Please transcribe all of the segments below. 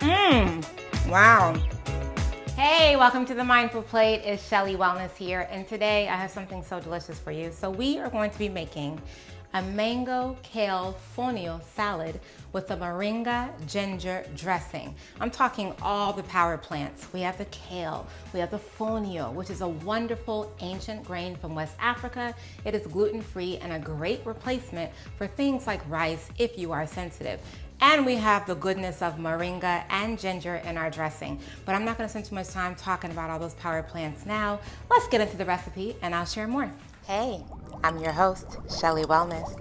Wow. Hey, welcome to the Mindful Plate. It's Shelly Wellness here, and today I have something so delicious for you. So we are going to be making a mango kale fonio salad with a moringa ginger dressing. I'm talking all the power plants. We have the kale, we have the fonio, which is a wonderful ancient grain from West Africa. It is gluten-free and a great replacement for things like rice if you are sensitive. And we have the goodness of moringa and ginger in our dressing. But I'm not gonna spend too much time talking about all those power plants now. Let's get into the recipe and I'll share more. Hey, I'm your host, Shelly Wellness.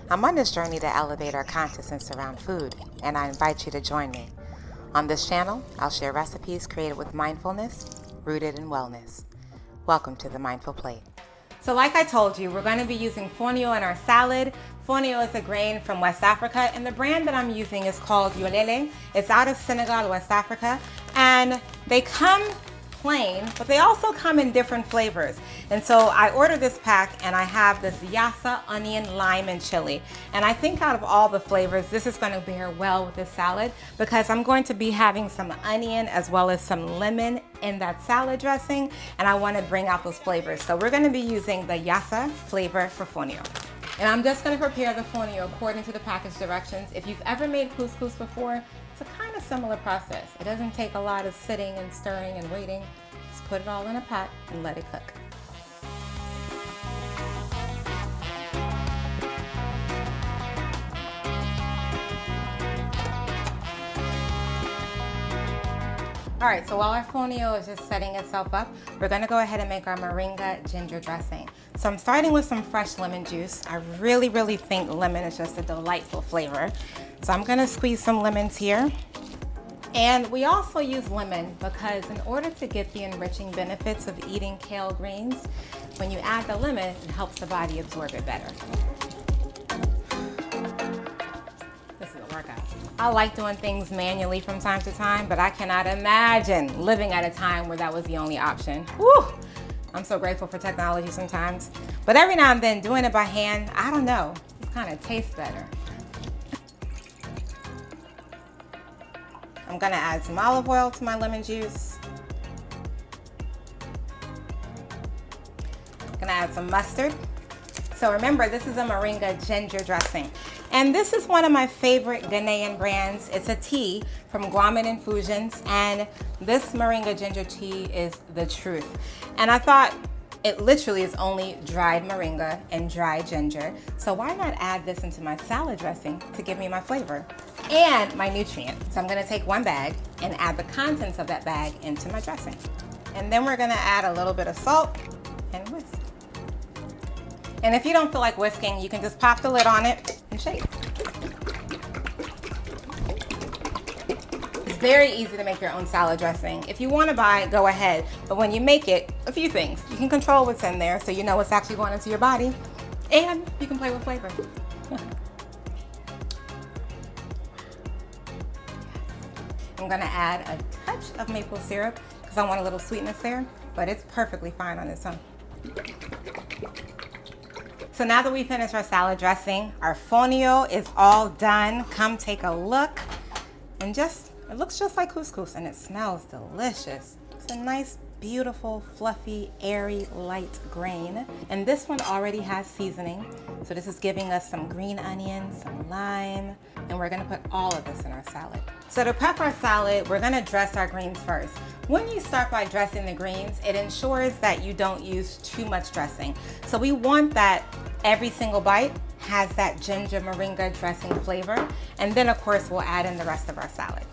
I'm on this journey to elevate our consciousness around food, and I invite you to join me. On this channel, I'll share recipes created with mindfulness, rooted in wellness. Welcome to the Mindful Plate. So like I told you, we're gonna be using fonio in our salad. Fonio is a grain from West Africa, and the brand that I'm using is called Yolele. It's out of Senegal, West Africa, and they come plain, but they also come in different flavors. And so I ordered this pack, and I have this yassa, onion, lime, and chili. And I think out of all the flavors, this is gonna pair well with this salad because I'm going to be having some onion as well as some lemon in that salad dressing, and I wanna bring out those flavors. So we're gonna be using the yassa flavor for fonio. And I'm just gonna prepare the fonio according to the package directions. If you've ever made couscous before, it's a kind of similar process. It doesn't take a lot of sitting and stirring and waiting. Just put it all in a pot and let it cook. All right, so while our fonio is just setting itself up, we're gonna go ahead and make our moringa ginger dressing. So I'm starting with some fresh lemon juice. I really think lemon is just a delightful flavor. So I'm gonna squeeze some lemons here. And we also use lemon because in order to get the enriching benefits of eating kale greens, when you add the lemon, it helps the body absorb it better. This is a workout. I like doing things manually from time to time, but I cannot imagine living at a time where that was the only option. Whew! I'm so grateful for technology sometimes. But every now and then, doing it by hand, I don't know, it kind of tastes better. I'm gonna add some olive oil to my lemon juice. I'm gonna add some mustard. So remember, this is a moringa ginger dressing. And this is one of my favorite Ghanaian brands. It's a tea from Guaman Infusions, and this moringa ginger tea is the truth. And I thought it literally is only dried moringa and dried ginger. So why not add this into my salad dressing to give me my flavor and my nutrient? So I'm gonna take one bag and add the contents of that bag into my dressing. And then we're gonna add a little bit of salt and whisk. And if you don't feel like whisking, you can just pop the lid on it and shake. It's very easy to make your own salad dressing. If you want to buy it, go ahead. But when you make it, a few things. You can control what's in there so you know what's actually going into your body. And you can play with flavor. I'm gonna add a touch of maple syrup because I want a little sweetness there, but it's perfectly fine on its own. So now that we finished our salad dressing, our fonio is all done. Come take a look. And it looks just like couscous and it smells delicious. It's a nice, beautiful, fluffy, airy, light grain. And this one already has seasoning. So this is giving us some green onions, some lime, and we're gonna put all of this in our salad. So to prep our salad, we're gonna dress our greens first. When you start by dressing the greens, it ensures that you don't use too much dressing. So we want that every single bite has that ginger moringa dressing flavor. And then of course, we'll add in the rest of our salad.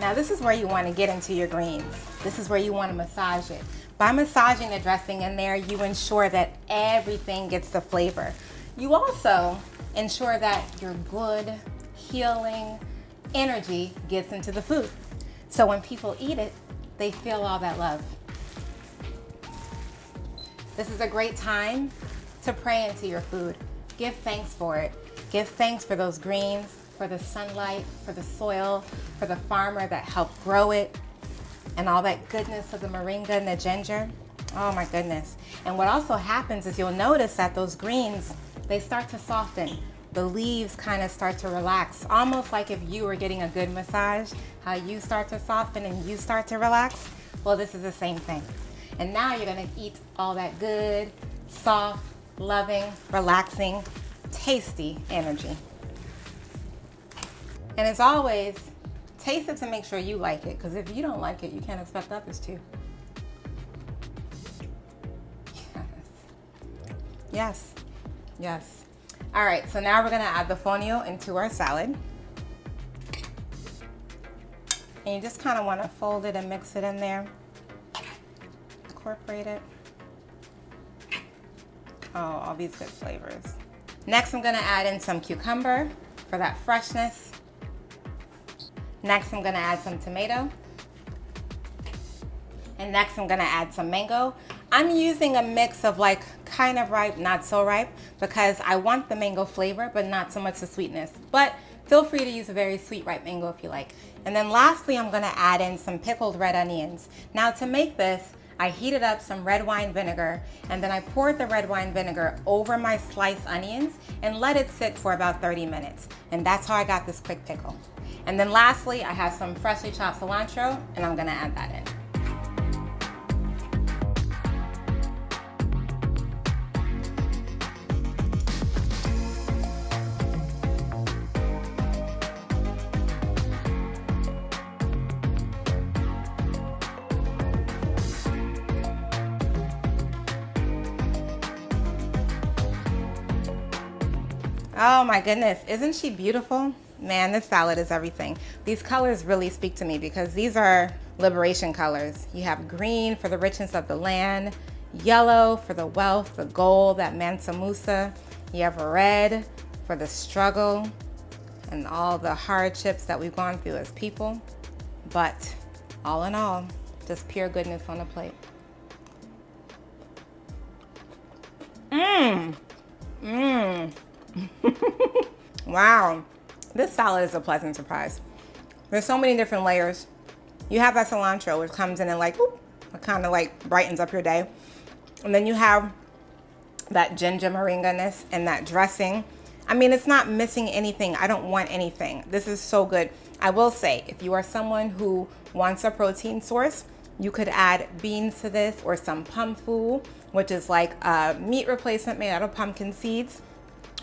Now this is where you wanna get into your greens. This is where you wanna massage it. By massaging the dressing in there, you ensure that everything gets the flavor. You also ensure that your good, healing energy gets into the food. So when people eat it, they feel all that love. This is a great time to pray into your food. Give thanks for it. Give thanks for those greens, for the sunlight, for the soil, for the farmer that helped grow it, and all that goodness of the moringa and the ginger. Oh my goodness. And what also happens is you'll notice that those greens, they start to soften. the leaves kind of start to relax, almost like if you were getting a good massage, how you start to soften and you start to relax. Well, this is the same thing. And now you're gonna eat all that good, soft, loving, relaxing, tasty energy. And as always, taste it to make sure you like it, because if you don't like it, you can't expect others to. Yes, yes. All right, so now we're gonna add the fonio into our salad. And you just kind of wanna fold it and mix it in there. Incorporate it. Oh, all these good flavors. Next, I'm gonna add in some cucumber for that freshness. Next, I'm gonna add some tomato. And next, I'm gonna add some mango. I'm using a mix of like kind of ripe, not so ripe, because I want the mango flavor, but not so much the sweetness. But feel free to use a very sweet ripe mango if you like. And then lastly, I'm gonna add in some pickled red onions. Now to make this, I heated up some red wine vinegar, and then I poured the red wine vinegar over my sliced onions and let it sit for about 30 minutes. And that's how I got this quick pickle. And then lastly, I have some freshly chopped cilantro, and I'm gonna add that in. Oh my goodness, isn't she beautiful? Man, this salad is everything. These colors really speak to me because these are liberation colors. You have green for the richness of the land, yellow for the wealth, the gold, that Mansa Musa. You have red for the struggle and all the hardships that we've gone through as people. But all in all, just pure goodness on a plate. Mmm. Mmm. Wow, this salad is a pleasant surprise. There's so many different layers. You have that cilantro, which comes in and like, whoop, it kind of like brightens up your day. And then you have that ginger moringa-ness and that dressing. I mean, it's not missing anything. I don't want anything. This is so good. I will say, if you are someone who wants a protein source, you could add beans to this or some pumfu, which is like a meat replacement made out of pumpkin seeds.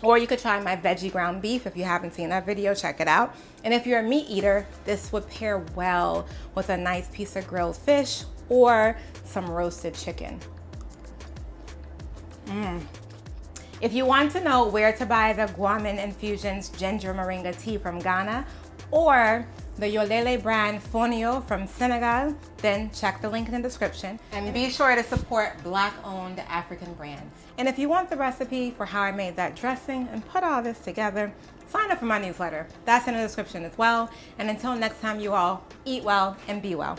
Or you could try my veggie ground beef. If you haven't seen that video, check it out. And if you're a meat eater, this would pair well with a nice piece of grilled fish or some roasted chicken. If you want to know where to buy the Guaman Infusions Ginger Moringa Tea from Ghana or the Yolele brand Fonio from Senegal, then check the link in the description. And be sure to support Black-owned African brands. And if you want the recipe for how I made that dressing and put all this together, sign up for my newsletter. That's in the description as well. And until next time, you all eat well and be well.